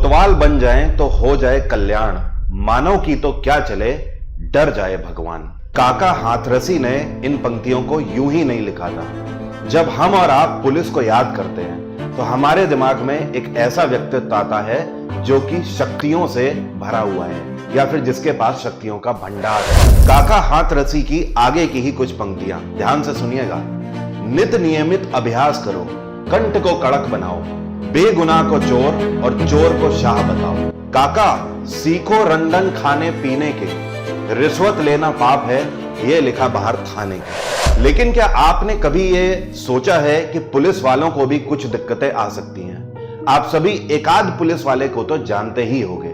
कोतवाल बन जाएं तो हो जाए कल्याण, मानव की तो क्या चले डर जाए भगवान। काका हाथरसी ने इन पंक्तियों को यूं ही नहीं लिखा था। जब हम और आप पुलिस को याद करते हैं तो हमारे दिमाग में एक ऐसा व्यक्तित्व आता है जो कि शक्तियों से भरा हुआ है या फिर जिसके पास शक्तियों का भंडार है। काका हाथरसी की आगे की ही कुछ पंक्तियां ध्यान से सुनिएगा। नित नियमित अभ्यास करो, कंठ को कड़क बनाओ, बेगुनाह को चोर और चोर को शाह बताओ। काका सीखो रंगन खाने पीने के, रिश्वत लेना पाप है ये लिखा बाहर थाने के। लेकिन क्या आपने कभी ये सोचा है कि पुलिस वालों को भी कुछ दिक्कतें आ सकती हैं? आप सभी एकाध पुलिस वाले को तो जानते ही होंगे,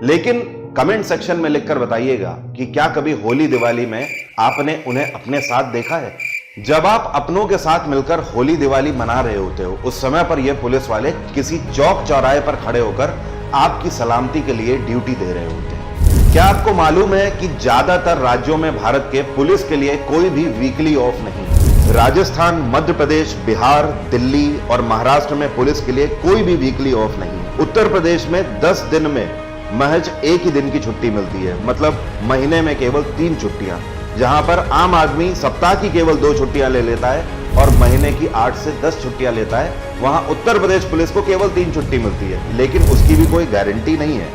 लेकिन कमेंट सेक्शन में लिखकर बताइएगा कि क्या कभी होली दिवाली में आपने उन्हें अपने साथ देखा है? जब आप अपनों के साथ मिलकर होली दिवाली मना रहे होते हो, उस समय पर ये पुलिस वाले किसी चौक चौराहे पर खड़े होकर आपकी सलामती के लिए ड्यूटी दे रहे होते हैं। क्या आपको मालूम है कि ज्यादातर राज्यों में भारत के पुलिस के लिए कोई भी वीकली ऑफ नहीं। राजस्थान, मध्य प्रदेश, बिहार, दिल्ली और महाराष्ट्र में पुलिस के लिए कोई भी वीकली ऑफ नहीं। उत्तर प्रदेश में 10 दिन में महज एक ही दिन की छुट्टी मिलती है, मतलब महीने में केवल 3 छुट्टियां। जहां पर आम आदमी सप्ताह की केवल 2 छुट्टियां ले लेता है और महीने की 8 से 10 छुट्टियां लेता है, वहां उत्तर प्रदेश पुलिस को केवल 3 छुट्टी मिलती है, लेकिन उसकी भी कोई गारंटी नहीं है।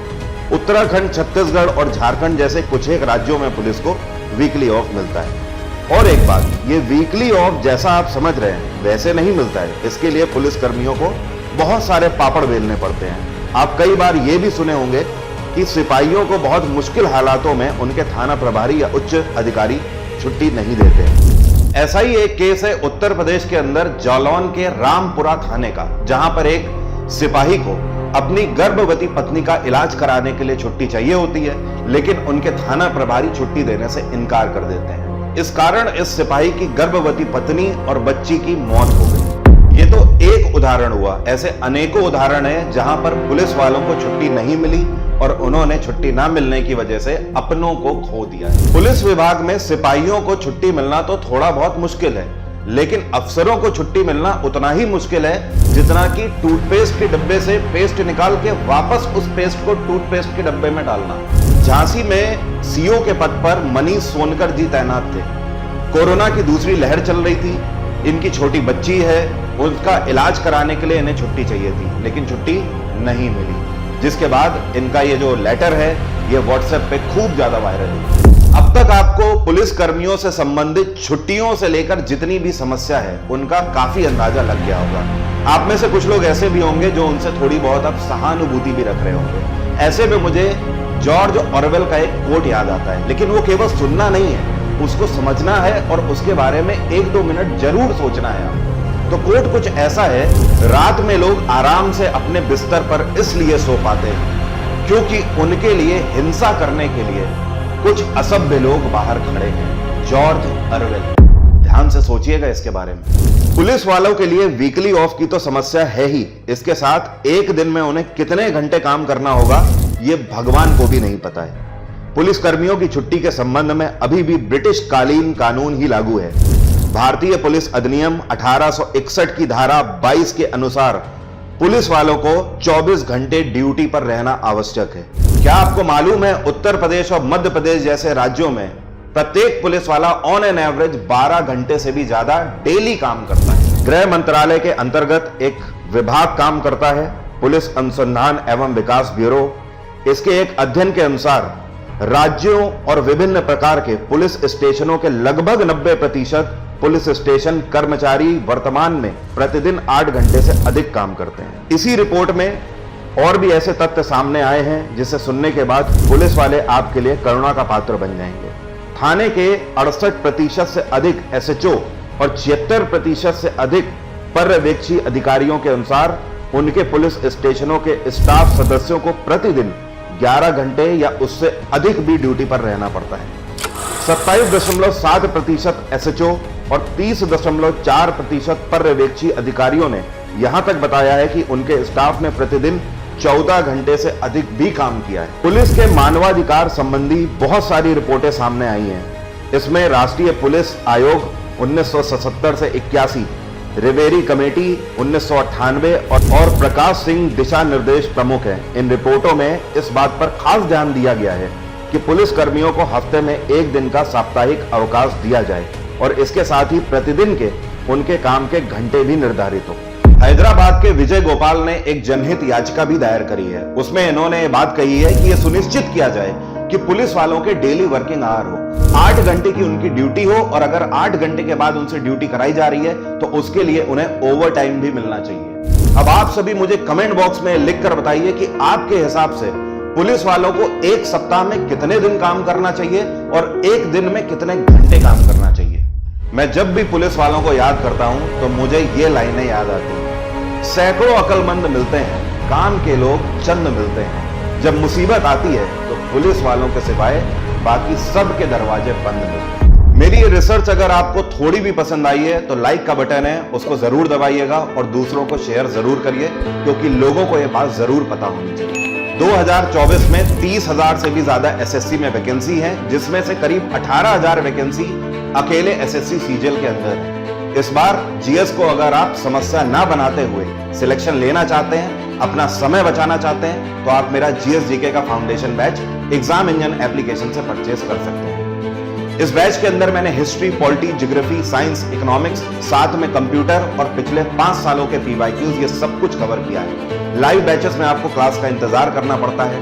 उत्तराखंड, छत्तीसगढ़ और झारखंड जैसे कुछ एक राज्यों में पुलिस को वीकली ऑफ मिलता है। और एक बात, ये वीकली ऑफ जैसा आप समझ रहे हैं वैसे नहीं मिलता है। इसके लिए पुलिस कर्मियों को बहुत सारे पापड़ बेलने पड़ते हैं। आप कई बार ये भी सुने होंगे कि सिपाहियों को बहुत मुश्किल हालातों में उनके थाना प्रभारी या उच्च अधिकारी छुट्टी नहीं देते। ऐसा ही एक केस है उत्तर प्रदेश के अंदर जालौन के रामपुरा थाने का, जहां पर एक सिपाही को अपनी गर्भवती पत्नी का इलाज कराने के लिए छुट्टी चाहिए होती है, लेकिन उनके थाना प्रभारी छुट्टी देने से इनकार कर देते हैं। इस कारण इस सिपाही की गर्भवती पत्नी और बच्ची की मौत हो गई। ये तो एक उदाहरण हुआ, ऐसे अनेकों उदाहरण हैं जहां पर पुलिस वालों को छुट्टी नहीं मिली और उन्होंने छुट्टी ना मिलने की वजह से अपनों को खो दिया है। पुलिस विभाग में सिपाहियों को छुट्टी मिलना तो थोड़ा बहुत मुश्किल है, लेकिन अफसरों को छुट्टी मिलना उतना ही मुश्किल है जितना कि टूथपेस्ट के डब्बे से पेस्ट निकाल के वापस उस पेस्ट को टूथपेस्ट के डब्बे में डालना। झांसी में सीओ के पद पर मनीष सोनकर जी तैनात थे। कोरोना की दूसरी लहर चल रही थी, इनकी छोटी बच्ची है, उसका इलाज कराने के लिए इन्हें छुट्टी चाहिए थी, लेकिन छुट्टी नहीं मिली। जिसके बाद इनका ये जो लेटर है ये व्हाट्सएप पे खूब ज्यादा वायरल है। अब तक आपको पुलिस कर्मियों से संबंधित छुट्टियों से लेकर जितनी भी समस्या है उनका काफी अंदाजा लग गया होगा। आप में से कुछ लोग ऐसे भी होंगे जो उनसे थोड़ी बहुत अब सहानुभूति भी रख रहे होंगे। ऐसे में मुझे जॉर्ज ऑरवेल का एक कोट याद आता है, लेकिन वो केवल सुनना नहीं है, उसको समझना है और उसके बारे में 1-2 मिनट जरूर सोचना है। तो कोट कुछ ऐसा है, रात में लोग आराम से अपने बिस्तर पर इसलिए सो पाते हैं क्योंकि उनके लिए हिंसा करने के लिए कुछ असभ्य लोग बाहर खड़े हैं। George Orwell. ध्यान से सोचिएगा इसके बारे में। पुलिस वालों के लिए वीकली ऑफ की तो समस्या है ही, इसके साथ एक दिन में उन्हें कितने घंटे काम करना होगा ये भगवान को भी नहीं पता है। पुलिस कर्मियों की छुट्टी के संबंध में अभी भी ब्रिटिश कालीन कानून ही लागू है। भारतीय पुलिस अधिनियम 1861 की धारा 22 के अनुसार पुलिस वालों को 24 घंटे ड्यूटी पर रहना आवश्यक है। क्या आपको मालूम है उत्तर प्रदेश और मध्य प्रदेश जैसे राज्यों में प्रत्येक पुलिस वाला ऑन एन एवरेज 12 घंटे से भी ज्यादा डेली काम करता है। गृह मंत्रालय के अंतर्गत एक विभाग काम करता है, पुलिस अनुसंधान एवं विकास ब्यूरो। इसके एक अध्ययन के अनुसार राज्यों और विभिन्न प्रकार के पुलिस स्टेशनों के लगभग 90% पुलिस स्टेशन कर्मचारी वर्तमान में प्रतिदिन 8 घंटे से अधिक काम करते हैं। इसी रिपोर्ट में और भी ऐसे तथ्य सामने आए हैं जिसे सुनने के बाद पुलिस वाले आपके लिए करुणा का पात्र बन जाएंगे। थाने के 68% से अधिक एसएचओ और 76% से अधिक पर्यवेक्षी अधिकारियों के अनुसार उनके पुलिस स्टेशनों के स्टाफ सदस्यों को प्रतिदिन 11 घंटे या उससे अधिक भी ड्यूटी पर रहना पड़ता है। 27.7% एसएचओ और 30.4% पर्यवेक्षी अधिकारियों ने यहां तक बताया है कि उनके स्टाफ ने प्रतिदिन 14 घंटे से अधिक भी काम किया है। पुलिस के मानवाधिकार संबंधी बहुत सारी रिपोर्टें सामने आई हैं। इसमें राष्ट्रीय पुलिस आयोग 1977 से 81, रिवेरी कमेटी 1998 और प्रकाश सिंह दिशा निर्देश प्रमुख हैं। इन रिपोर्टों में इस बात पर खास ध्यान दिया गया है कि पुलिस कर्मियों को हफ्ते में एक दिन का साप्ताहिक अवकाश दिया जाए और इसके साथ ही प्रतिदिन के उनके काम के घंटे भी निर्धारित हो। हैदराबाद के विजय गोपाल ने एक जनहित याचिका भी दायर करी है। उसमें इन्होंने ये बात कही है कि यह सुनिश्चित किया जाए कि पुलिस वालों के डेली वर्किंग आवर हो, 8 घंटे की उनकी ड्यूटी हो और अगर 8 घंटे के बाद उनसे ड्यूटी कराई जा रही है तो उसके लिए उन्हें ओवर टाइम भी मिलना चाहिए। अब आप सभी मुझे कमेंट बॉक्स में लिखकर बताइए कि आपके हिसाब से पुलिस वालों को एक सप्ताह में कितने दिन काम करना चाहिए और एक दिन में कितने घंटे काम करना चाहिए। मैं जब भी पुलिस वालों को याद करता हूं तो मुझे ये लाइनें याद आती हैं। सैकड़ों अक्लमंद मिलते हैं, काम के लोग चंद मिलते हैं। जब मुसीबत आती है तो पुलिस वालों के सिवाय बाकी सब के दरवाजे बंद मिलते हैं। मेरी ये रिसर्च अगर आपको थोड़ी भी पसंद आई है तो लाइक का बटन है उसको जरूर दबाइएगा और दूसरों को शेयर जरूर करिए, क्योंकि लोगों को यह बात जरूर पता होनी चाहिए। 2024 में 30,000 से भी ज्यादा एसएससी में वैकेंसी है, जिसमें से करीब 18,000 वैकेंसी अकेले एसएससी सीजीएल के अंदर है। इस बार जीएस को अगर आप समस्या ना बनाते हुए सिलेक्शन लेना चाहते हैं, अपना समय बचाना चाहते हैं, तो आप मेरा जीएस जीके का foundation batch exam engine application से परचेज कर सकते हैं। इस बैच के अंदर मैंने history, polity, geography, science, economics, साथ में कंप्यूटर और पिछले 5 सालों के पीवाईक्यूज ये सब कुछ कवर किया है। लाइव बैचेस में आपको क्लास का इंतजार करना पड़ता है,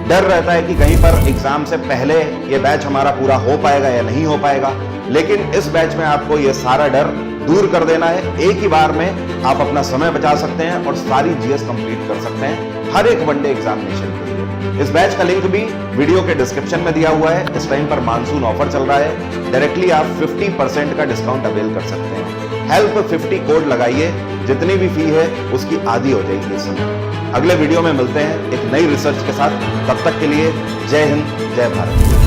डर रहता है कि कहीं पर एग्जाम से पहले ये बैच हमारा पूरा हो पाएगा या नहीं हो पाएगा, लेकिन इस बैच में आपको ये सारा डर दूर कर देना है। एक ही बार में आप अपना समय बचा सकते हैं और सारी जीएस कंप्लीट कर सकते हैं हर एक वनडे एग्जामिनेशन के लिए। इस बैच का लिंक भी वीडियो के डिस्क्रिप्शन में दिया हुआ है। इस टाइम पर मानसून ऑफर चल रहा है, डायरेक्टली आप 50% का डिस्काउंट अवेल कर सकते हैं। हेल्प 50 कोड लगाइए, जितनी भी फी है उसकी आधी हो जाएगी इस समय। अगले वीडियो में मिलते हैं एक नई रिसर्च के साथ। तब तक के लिए जय हिंद, जय भारत।